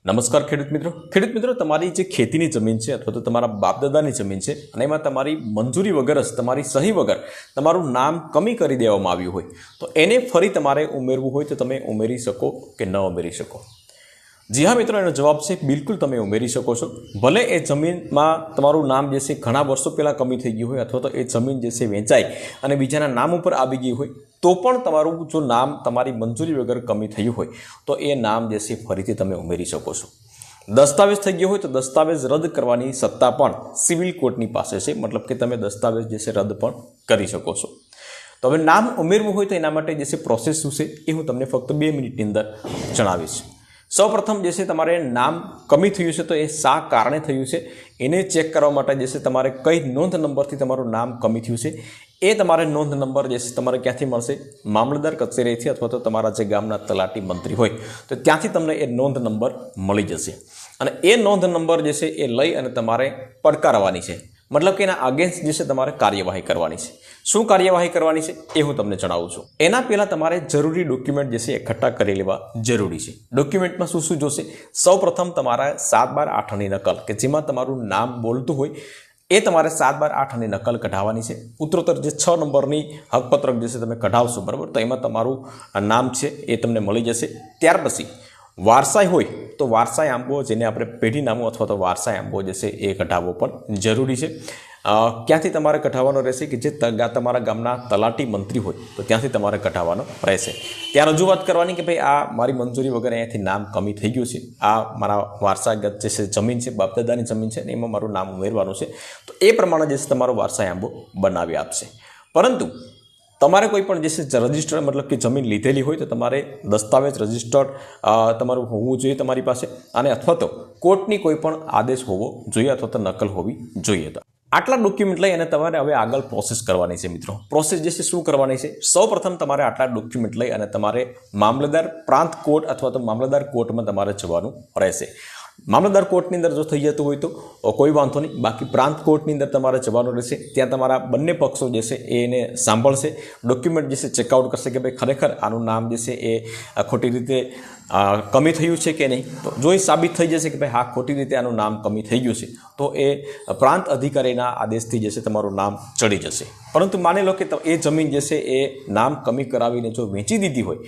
નમસ્કાર ખેડૂત મિત્રો તમારી જે ખેતીની જમીન છે અથવા તો તમારા બાપદાદાની જમીન છે અને એમાં તમારી મંજૂરી વગર જ તમારી સહી વગર તમારું નામ કમી કરી દેવામાં આવ્યું હોય તો એને ફરી તમારે ઉમેરવું હોય તો તમે ઉમેરી શકો કે ન ઉમેરી શકો? જી હા મિત્રો, એનો જવાબ છે બિલકુલ તમે ઉમેરી શકો છો. ભલે એ જમીનમાં તમારું નામ જે છે ઘણા વર્ષો પહેલાં કમી થઈ ગયું હોય અથવા તો એ જમીન જે છે વેચાઈ અને બીજાના નામ ઉપર આવી ગઈ હોય તો પણ તમારું જો નામ તમારી મંજૂરી વગર કમી થયું હોય તો એ નામ જે છે ફરીથી તમે ઉમેરી શકો છો. દસ્તાવેજ થઈ ગયો હોય તો દસ્તાવેજ રદ કરવાની સત્તા પણ સિવિલ કોર્ટની પાસે છે, મતલબ કે તમે દસ્તાવેજ જે છે રદ પણ કરી શકો છો. તો હવે નામ ઉમેરવું હોય તો એના માટે જે છે પ્રોસેસ શું છે એ હું તમને ફક્ત 2 મિનિટની અંદર જણાવીશ. સૌપ્રથમ જે છે તમારે નામ કમી થયું છે તો એ શા કારણે થયું છે એને ચેક કરવા માટે જે છે તમારે કઈ નોંધ નંબરથી તમારું નામ કમી થયું છે એ તમારે નોંધ નંબર જે છે તમારે ક્યાંથી મળશે? મામલતદાર કચેરીથી અથવા તો તમારા જે ગામના તલાટી મંત્રી હોય તો ત્યાંથી તમને એ નોંધ નંબર મળી જશે અને એ નોંધ નંબર જે છે એ લઈ અને તમારે પડકારવાની છે, મતલબ કે એના અગેન્સ્ટ જે છે તમારે કાર્યવાહી કરવાની છે. શું કાર્યવાહી કરવાની છે એ હું તમને જણાવું છું. એના પહેલાં તમારે જરૂરી ડોક્યુમેન્ટ જે છે એકઠા કરી લેવા જરૂરી છે. ડોક્યુમેન્ટમાં શું શું જોશે? સૌપ્રથમ તમારા 7/12/8ની નકલ કે જેમાં તમારું નામ બોલતું હોય એ તમારે 7/12/8ની નકલ કઢાવવાની છે. ઉત્તરોત્તર જે 6 નંબરની હકપત્રક જે છે તમે કઢાવશો, બરાબર, તો એમાં તમારું નામ છે એ તમને મળી જશે. ત્યાર પછી વારસાઈ હોય તો વારસાઈ આંબો, જેને આપણે પેઢીનામું અથવા તો વારસાઈ આંબો જે છે એ કઢાવવો પણ જરૂરી છે. ક્યાંથી તમારે કઢાવવાનો રહેશે? કે જે તમારા ગામના તલાટી મંત્રી હોય તો ત્યાંથી તમારે કઢાવવાનો રહેશે. ત્યાં રજૂઆત કરવાની કે ભાઈ આ મારી મંજૂરી વગર અહીંયાથી નામ કમી થઈ ગયું છે, આ મારા વારસાગત જે છે જમીન છે, બાપદાદાની જમીન છે ને એમાં મારું નામ ઉમેરવાનું છે, તો એ પ્રમાણે જે છે તમારો વારસાઈ આંબો બનાવી આપશે. પરંતુ તમારે કોઈ પણ જે છે રજિસ્ટર્ડ, મતલબ કે જમીન લીધેલી હોય તો તમારે દસ્તાવેજ રજિસ્ટર્ડ તમારું હોવું જોઈએ તમારી પાસે, અને અથવા તો કોર્ટની કોઈ પણ આદેશ હોવો જોઈએ અથવા તો નકલ હોવી જોઈએ. આટલા ડોક્યુમેન્ટ લઈ અને તમારે હવે આગળ પ્રોસેસ કરવાની છે. મિત્રો, પ્રોસેસ જે છે શું કરવાની છે? સૌપ્રથમ તમારે આટલા ડોક્યુમેન્ટ લઈ અને તમારે મામલતદાર પ્રાંત કોર્ટ અથવા તો મામલતદાર કોર્ટમાં તમારે જવાનું રહેશે. મામલતદાર કોર્ટની અંદર જો થઈ જતું હોય તો કોઈ વાંધો નહીં, બાકી પ્રાંત કોર્ટની અંદર તમારે જવાનું રહેશે. ત્યાં તમારા બંને પક્ષો જે છે એને સાંભળશે, ડોક્યુમેન્ટ જે છે ચેકઆઉટ કરશે કે ભાઈ ખરેખર આનું નામ જે છે એ ખોટી રીતે કમી થયું છે કે નહીં. તો જો એ સાબિત થઈ જશે કે ભાઈ હા ખોટી રીતે આનું નામ કમી થઈ ગયું છે તો એ પ્રાંત અધિકારીના આદેશથી જે છે તમારું નામ ચડી જશે. પરંતુ માની લો કે એ જમીન જે છે એ નામ કમી કરાવીને જો વેચી દીધી હોય,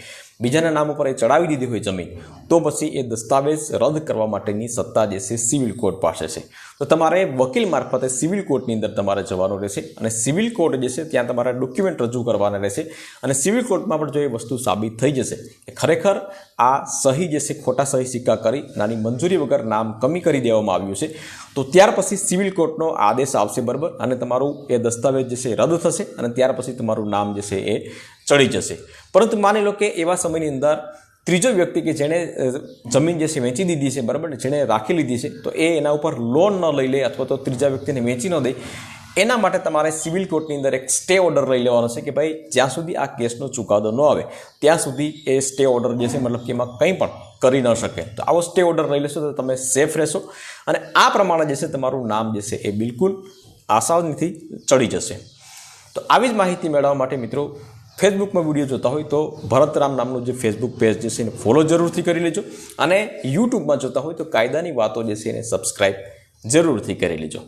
બીજાના નામ ઉપર એ ચડાવી દીધી હોય જમીન, તો પછી એ દસ્તાવેજ રદ કરવા માટેની સત્તા જે છે સિવિલ કોર્ટ પાસે છે. તો તમારે વકીલ મારફતે સિવિલ કોર્ટની અંદર તમારે જવાનું રહેશે અને સિવિલ કોર્ટ જે છે ત્યાં તમારા ડોક્યુમેન્ટ રજૂ કરવાના રહેશે. અને સિવિલ કોર્ટમાં પણ જો એ વસ્તુ સાબિત થઈ જશે કે ખરેખર આ સહી જે છે ખોટા સહી સિક્કા કરી નાની મંજૂરી વગર નામ કમી કરી દેવામાં આવ્યું છે, તો ત્યાર પછી સિવિલ કોર્ટનો આદેશ આવશે, બરાબર, અને તમારું એ દસ્તાવેજ જે છે રદ થશે અને ત્યાર પછી તમારું નામ જે છે એ ચડી જશે. પરંતુ માની લો કે એવા સમયની અંદર ત્રીજો વ્યક્તિ કે જેણે જમીન જે છે વેચી દીધી છે, બરાબર, જેણે રાખી લીધી છે, તો એ એના ઉપર લોન ન લઈ લે અથવા તો ત્રીજા વ્યક્તિને વેચી ન દે, એના માટે તમારે સિવિલ કોર્ટની અંદર એક સ્ટે ઓર્ડર લઈ લેવાનો છે કે ભાઈ જ્યાં સુધી આ કેસનો ચુકાદો ન આવે ત્યાં સુધી એ સ્ટે ઓર્ડર જે છે, મતલબ કે એમાં કંઈ પણ કરી ન શકે. તો આવો સ્ટે ઓર્ડર લઈ લેશો તો તમે સેફ રહેશો અને આ પ્રમાણે જે છે તમારું નામ જે છે એ બિલકુલ આસાનીથી ચડી જશે. તો આવી જ માહિતી મેળવવા માટે મિત્રો ફેસબુકમાં વિડીયો જોતા હોય તો ભરતરામ નામનું જે ફેસબુક પેજ જે છે એને ફોલો જરૂરથી કરી લેજો અને યુટ્યુબમાં જોતા હોય તો કાયદાની વાતો જે છે એને સબસ્ક્રાઈબ જરૂરથી કરી લેજો.